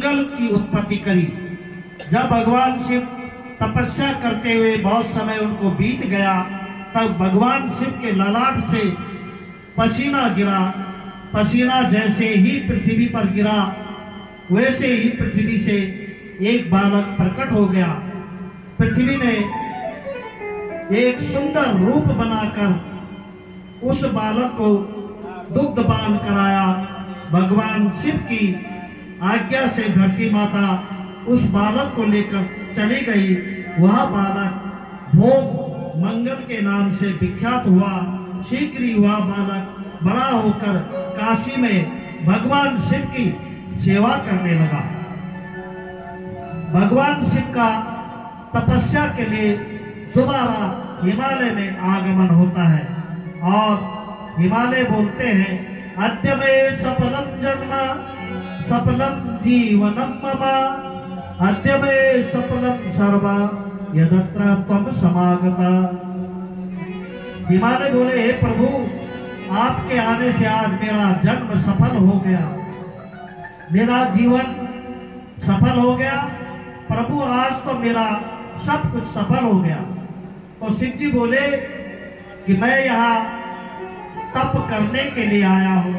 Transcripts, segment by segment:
जंगल की उत्पत्ति करी। जब भगवान शिव तपस्या करते हुए बहुत समय उनको बीत गया, तब भगवान शिव के ललाट से पसीना गिरा। पसीना जैसे ही पृथ्वी पर गिरा, वैसे ही पृथ्वी से एक बालक प्रकट हो गया। पृथ्वी ने एक सुंदर रूप बनाकर उस बालक को दुग्धपान कराया। भगवान शिव की आज्ञा से धरती माता उस बालक को लेकर चली गई। वह बालक भोग मंगल के नाम से विख्यात हुआ। शीघ्र ही वह बालक बड़ा होकर काशी में भगवान शिव की सेवा करने लगा। भगवान शिव का तपस्या के लिए दोबारा हिमालय में आगमन होता है और हिमालय बोलते हैं, अद्य मे सफलम जन्म सफलम जीवनम मम, अद्य मे सफलम सर्व यदत्र त्वं समागता। हिमालय बोले, हे प्रभु, आपके आने से आज मेरा जन्म सफल हो गया, मेरा जीवन सफल हो गया। प्रभु, आज तो मेरा सब कुछ सफल हो गया। तो शिव जी बोले कि मैं यहाँ तप करने के लिए आया हूँ,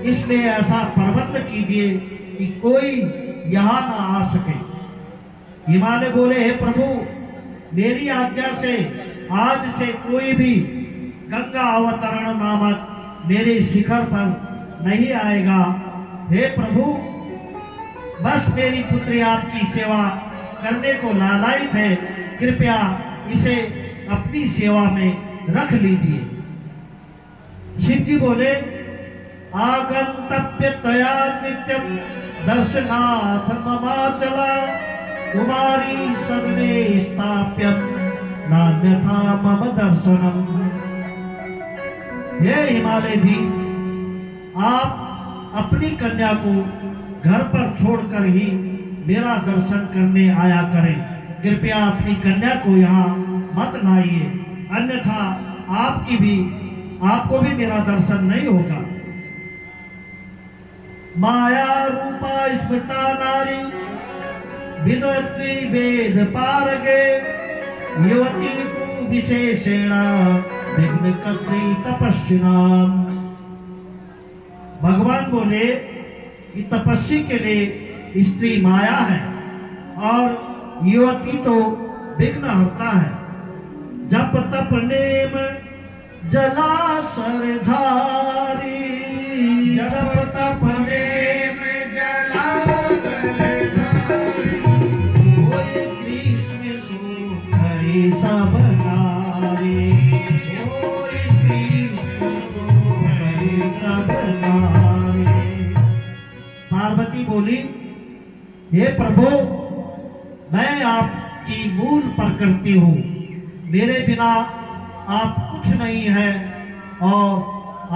इसलिए ऐसा प्रबंध कीजिए कि कोई यहाँ ना आ सके। हिमालय बोले, हे प्रभु, मेरी आज्ञा से आज से कोई भी गंगा अवतरण नामक मेरे शिखर पर नहीं आएगा। हे प्रभु, बस मेरी पुत्री आपकी सेवा करने को लालायित है, कृपया इसे अपनी सेवा में रख लीजिए। शिव जी बोले, आगंतव्य तया नित्यम दर्शनाथ ममाचला, कुमारी सदने स्थाप्यम नान्यथा मम दर्शनम। हे हिमालय जी, आप अपनी कन्या को घर पर छोड़कर ही मेरा दर्शन करने आया करें। कृपया अपनी कन्या को यहाँ मत लाइए, अन्यथा आपको भी मेरा दर्शन नहीं होगा। माया रूपा स्मृता नारी विदती वेद पारगे, युवती को विशेषेण विघ्न कर्त्री तपस्विनाम। भगवान बोले कि तपस्वी के लिए स्त्री माया है और युवती तो विघ्न हरता है। जप तप नेम जलासर धारी, जप तप नेम जलासर धारी, कोई कृष्ण रूप है सब नारी, कोई कृष्ण रूप है सब नारी। पार्वती बोली, हे प्रभु, मैं आपकी मूल प्रकृति हूँ, मेरे बिना आप कुछ नहीं है, और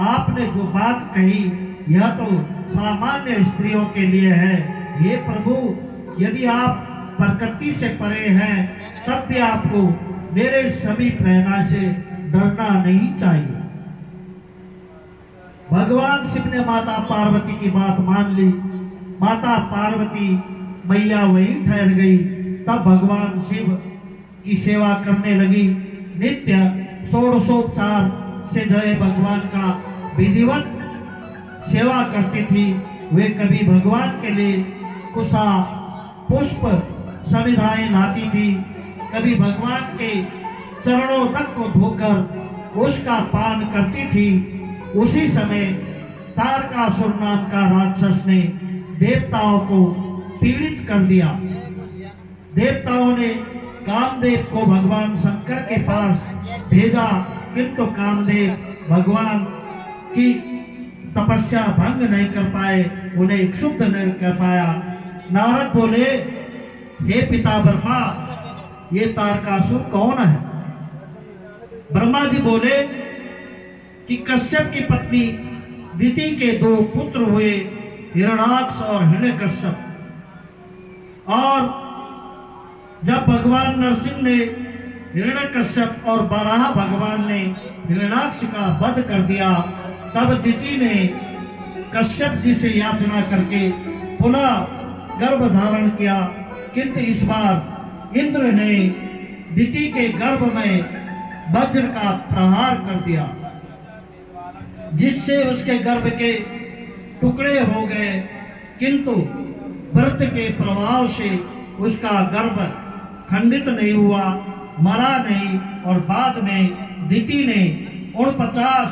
आपने जो बात कही यह तो सामान्य स्त्रियों के लिए है। हे प्रभु, यदि आप प्रकृति से परे हैं तब भी आपको मेरे समीप रहना से डरना नहीं चाहिए। भगवान शिव ने माता पार्वती की बात मान ली। माता पार्वती मैया वहीं ठहर गई। तब भगवान शिव की सेवा करने लगी। नित्य षोडशोपचार से जो है भगवान का विधिवत सेवा करती थी। वे कभी भगवान के लिए कुशा पुष्प समिधाएं लाती थी, कभी भगवान के चरणों तक को धोकर उसका पान करती थी। उसी समय तारकासुर नाम का राक्षस ने देवताओं को पीड़ित कर दिया। देवताओं ने कामदेव को भगवान शंकर के पास भेजा, किंतु कामदेव भगवान की तपस्या भंग नहीं कर पाए, उन्हें क्षुब्ध नहीं कर पाया। नारद बोले, हे पिता ब्रह्मा, ये तारकासुर कौन है? ब्रह्मा जी बोले कि कश्यप की पत्नी दिति के दो पुत्र हुए, हिरणाक्ष और हिरण्यकश्यप। और जब भगवान नरसिंह ने हिरण्यकश्यप और बारह भगवान ने हिरण्याक्ष का वध कर दिया, तब दिति ने कश्यप जी से याचना करके पुनः गर्भ धारण किया, किंतु इस बार इंद्र ने दिति के गर्भ में वज्र का प्रहार कर दिया, जिससे उसके गर्भ के टुकड़े हो गए, किंतु व्रत के प्रभाव से उसका गर्भ खंडित नहीं हुआ, मरा नहीं। और बाद में दिति ने 49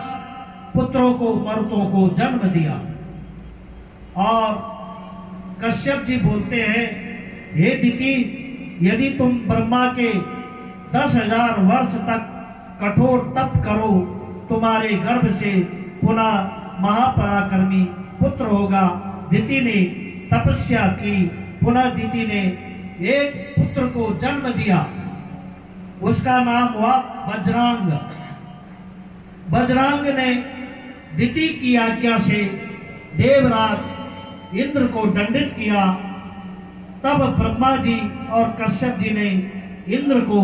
पुत्रों को, मरुतों को जन्म दिया। और कश्यप जी बोलते हैं, हे दिति, यदि तुम ब्रह्मा के 10,000 वर्ष तक कठोर तप करो, तुम्हारे गर्भ से पुनः महापराक्रमी पुत्र होगा। दिति ने तपस्या की, पुनः दिति ने एक पुत्र को जन्म दिया, उसका नाम हुआ वज्रांग। वज्रांग ने दिति की आज्ञा से देवराज इंद्र को दंडित किया। तब ब्रह्मा जी और कश्यप जी ने इंद्र को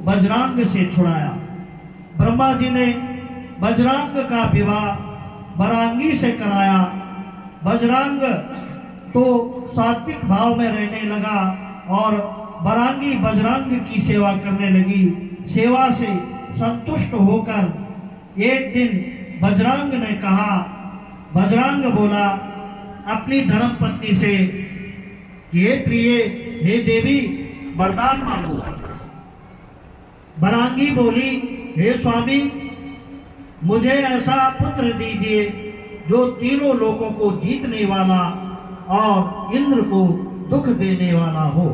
वज्रांग से छुड़ाया। ब्रह्मा जी ने वज्रांग का विवाह वरांगी से कराया। वज्रांग तो सात्विक भाव में रहने लगा और वरांगी वज्रांग की सेवा करने लगी। सेवा से संतुष्ट होकर एक दिन वज्रांग ने कहा, वज्रांग बोला अपनी धर्मपत्नी से, हे प्रिय, हे देवी, वरदान मांगो। वरांगी बोली, हे स्वामी, मुझे ऐसा पुत्र दीजिए जो तीनों लोगों को जीतने वाला और इंद्र को दुख देने वाला हो।